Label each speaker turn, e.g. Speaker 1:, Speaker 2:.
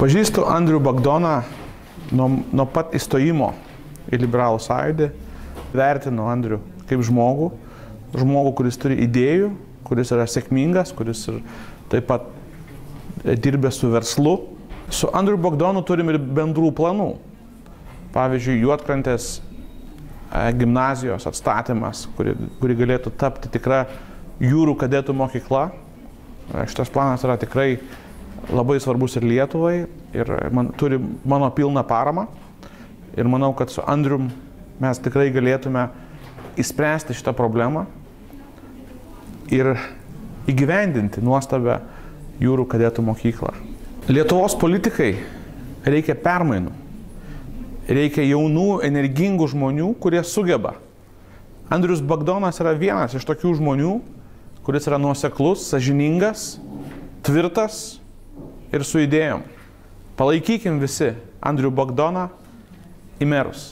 Speaker 1: Pažįstu Andrių Bagdoną nuo pat įstojimo į Liberalų sąjūdį. Vertinu Andrių kaip žmogų, kuris turi idėjų, kuris yra sėkmingas, kuris ir taip pat dirbė su verslu. Su Andriu Bagdonu turim ir bendrų planų. Pavyzdžiui, Juodkrantės gimnazijos atstatymas, kuri galėtų tapti tikra jūrų kadetų mokykla. Šitas planas yra tikrai labai svarbus ir Lietuvai ir turi mano pilną paramą. Ir manau, kad su Andrium mes tikrai galėtume išspręsti šitą problemą ir įgyvendinti nuostabią jūrų kadetų mokyklą. Lietuvos politikai reikia permainų. Reikia jaunų, energingų žmonių, kurie sugeba. Andrius Bagdonas yra vienas iš tokių žmonių, kuris yra nuoseklus, sąžiningas, tvirtas ir su idėjom. Palaikykim visi Andrių Bagdoną į merus.